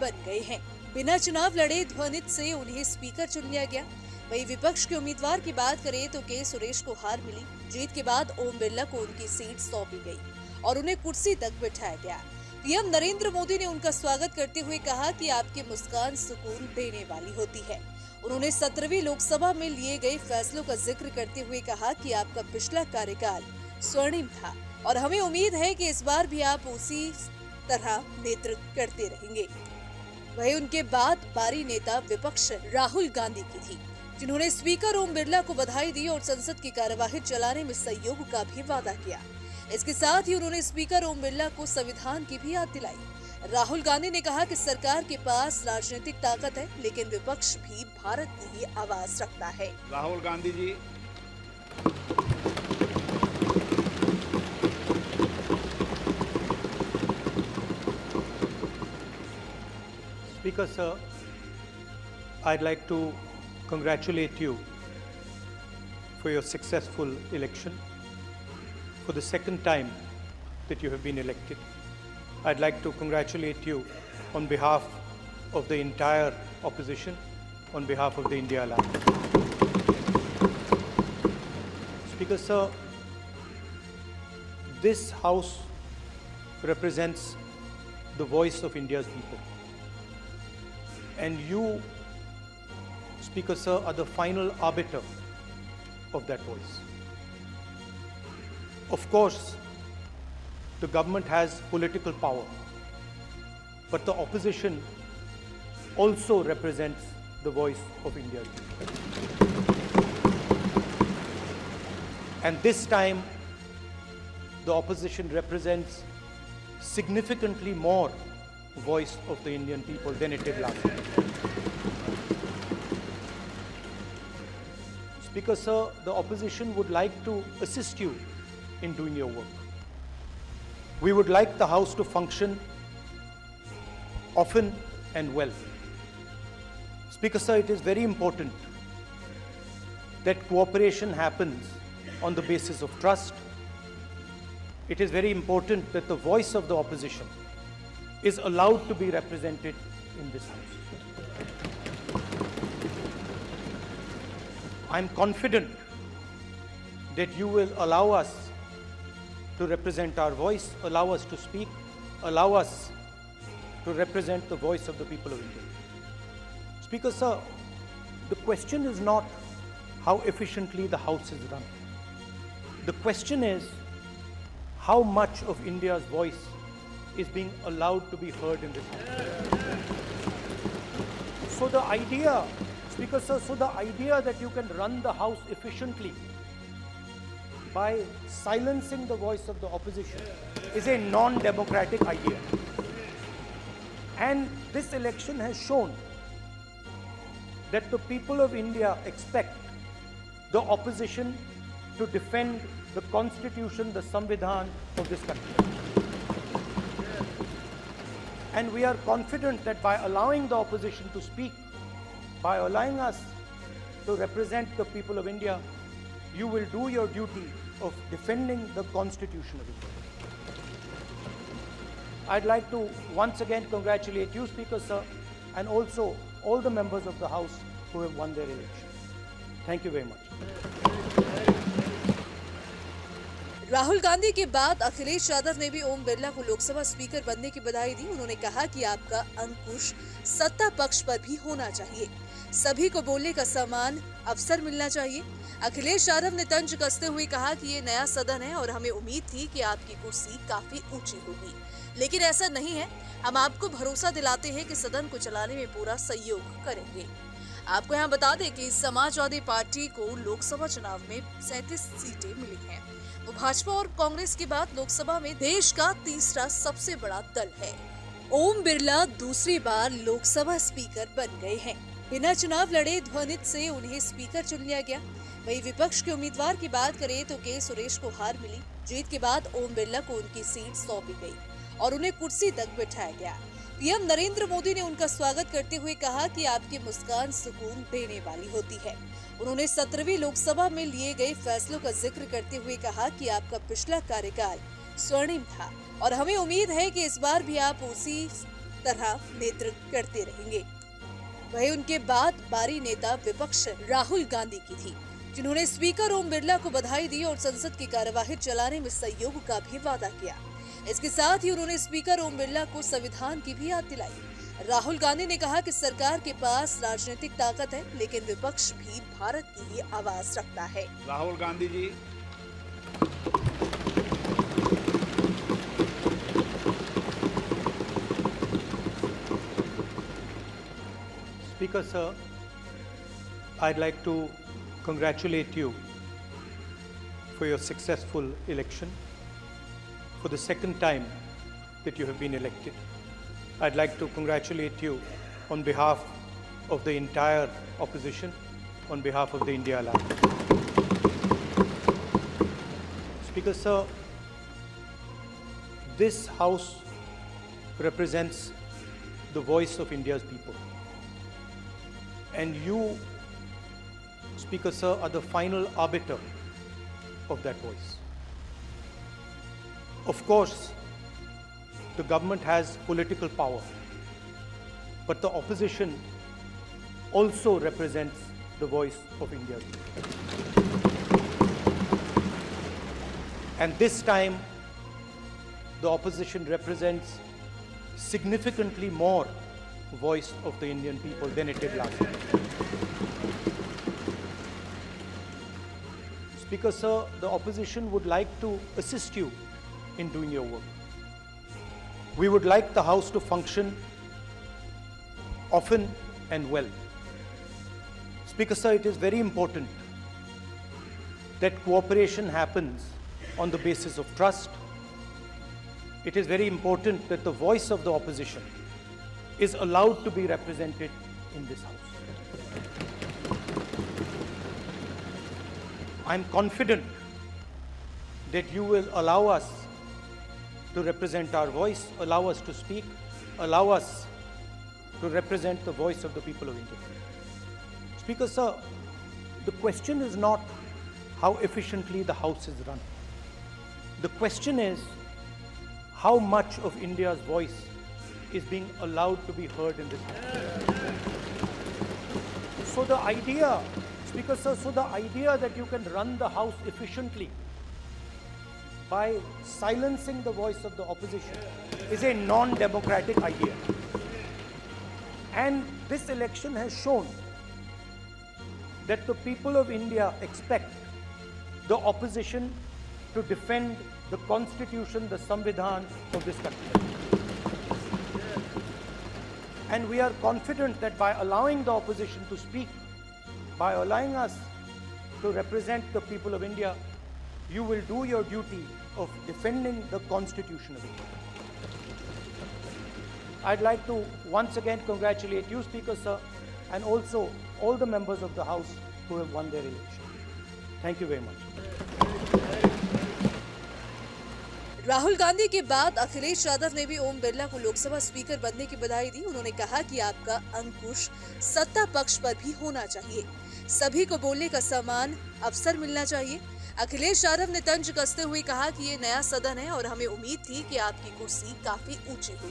बन गए हैं। बिना चुनाव लड़े ध्वनित से उन्हें स्पीकर चुन लिया गया। वहीं विपक्ष के उम्मीदवार की बात करें तो के सुरेश को हार मिली। जीत के बाद ओम बिरला को उनकी सीट सौंपी गई और उन्हें कुर्सी तक बिठाया गया। पीएम नरेंद्र मोदी ने उनका स्वागत करते हुए कहा कि आपकी मुस्कान सुकून देने वाली होती है। उन्होंने 17वीं लोकसभा में लिए गए फैसलों का जिक्र करते हुए कहा कि आपका पिछला कार्यकाल स्वर्णिम था और हमें उम्मीद है कि इस बार भी आप उसी तरह नेतृत्व करते रहेंगे। वहीं उनके बाद बारी नेता विपक्ष राहुल गांधी की थी, जिन्होंने स्पीकर ओम बिरला को बधाई दी और संसद की कार्यवाही चलाने में सहयोग का भी वादा किया। इसके साथ ही उन्होंने स्पीकर ओम बिरला को संविधान की भी याद दिलाई। राहुल गांधी ने कहा कि सरकार के पास राजनीतिक ताकत है, लेकिन विपक्ष भी भारत की ही आवाज रखता है। Rahul Gandhi ji, Speaker sir, I'd like to congratulate you for your successful election. For the second time that you have been elected, I'd like to congratulate you on behalf of the entire opposition, on behalf of the India Alliance. Speaker sir, this House represents the voice of India's people. And you, Speaker sir, are the final arbiter of that voice. Of course, the government has political power, but the opposition also represents the voice of India's people. And this time, the opposition represents significantly more voice of the Indian people than it did last time. Speaker sir, the opposition would like to assist you in doing your work. We would like the House to function often and well. Speaker sir, it is very important that cooperation happens on the basis of trust. It is very important that the voice of the opposition is allowed to be represented in this House. I am confident that you will allow us to represent our voice, allow us to speak, allow us to represent the voice of the people of India. Speaker sir, the question is not how efficiently the House is run. The question is how much of India's voice is being allowed to be heard in this House. So the idea, Speaker sir, so the idea that you can run the House efficiently by silencing the voice of the opposition is a non-democratic idea. And this election has shown that the people of India expect the opposition to defend the Constitution, the Samvidhan of this country. And we are confident that by allowing the opposition to speak, by allowing us to represent the people of India, you will do your duty of defending the Constitution of India. I'd like to once again congratulate you, Speaker sir, and also all the members of the House who have won their election. Thank you very much. Rahul Gandhi के बाद अखिलेश यादव ने भी ओम बिरला को Lok Sabha speaker बनने की बधाई दी। उन्होंने कहा कि आपका अंकुश सत्ता पक्ष पर भी होना चाहिए, सभी को बोलने का समान अवसर मिलना चाहिए। अखिलेश यादव ने तंज कसते हुए कहा कि ये नया सदन है और हमें उम्मीद थी कि आपकी कुर्सी काफी ऊंची होगी, लेकिन ऐसा नहीं है। हम आपको भरोसा दिलाते हैं कि सदन को चलाने में पूरा सहयोग करेंगे। आपको यहाँ बता दें कि समाजवादी पार्टी को लोकसभा चुनाव में 37 सीटें मिली हैं। वो भाजपा और कांग्रेस के बाद लोकसभा में देश का तीसरा सबसे बड़ा दल है। ओम बिरला दूसरी बार लोकसभा स्पीकर बन गए हैं। बिना चुनाव लड़े ध्वनित से उन्हें स्पीकर चुन लिया गया। वहीं विपक्ष के उम्मीदवार की बात करें तो के सुरेश को हार मिली। जीत के बाद ओम बिरला को उनकी सीट सौंपी गई और उन्हें कुर्सी तक बिठाया गया। पीएम नरेंद्र मोदी ने उनका स्वागत करते हुए कहा कि आपकी मुस्कान सुकून देने वाली होती है। उन्होंने 17वीं लोकसभा में लिए गए फैसलों का जिक्र करते हुए कहा कि आपका पिछला कार्यकाल स्वर्णिम था और हमें उम्मीद है कि इस बार भी आप उसी तरह नेतृत्व करते रहेंगे। वहीं उनके बाद बारी नेता विपक्ष राहुल गांधी की थी, जिन्होंने स्पीकर ओम बिरला को बधाई दी और संसद की कार्यवाही चलाने में सहयोग का भी वादा किया। इसके साथ ही उन्होंने स्पीकर ओम बिरला को संविधान की भी याद दिलाई। राहुल गांधी ने कहा कि सरकार के पास राजनीतिक ताकत है, लेकिन विपक्ष भी भारत की ही आवाज रखता है। Rahul Gandhi ji, Speaker sir, I'd like to congratulate you for your successful election, for the second time that you have been elected. I'd like to congratulate you on behalf of the entire opposition, on behalf of the India Alliance. Speaker sir, this House represents the voice of India's people. And you, Speaker sir, are the final arbiter of that voice. Of course, the government has political power, but the opposition also represents the voice of India's people. And this time, the opposition represents significantly more voice of the Indian people than it did last time. Speaker sir, the opposition would like to assist you in doing your work. We would like the House to function often and well. Speaker sir, it is very important that cooperation happens on the basis of trust. It is very important that the voice of the opposition is allowed to be represented in this House. I'm confident that you will allow us to represent our voice, allow us to speak, allow us to represent the voice of the people of India. Speaker sir, the question is not how efficiently the House is run. The question is how much of India's voice is being allowed to be heard in this House. So the idea, Speaker sir, that you can run the House efficiently by silencing the voice of the opposition is a non-democratic idea. And this election has shown that the people of India expect the opposition to defend the Constitution, the Samvidhan of this country. And we are confident that by allowing the opposition to speak, by allowing us to represent the people of India, you will do your duty of defending the Constitution of India. I'd like to once again congratulate you, Speaker sir, and also all the members of the House who have won their election. Thank you very much. Rahul Gandhi के बाद अखिलेश यादव ने भी ओम बिरला को Lok Sabha speaker बनने की बधाई दी। उन्होंने कहा कि आपका अंकुश सत्ता पक्ष पर भी होना चाहिए, सभी को बोलने का समान अवसर मिलना चाहिए। अखिलेश यादव ने तंज कसते हुए कहा कि ये नया सदन है और हमें उम्मीद थी कि आपकी कुर्सी काफी ऊंची होगी।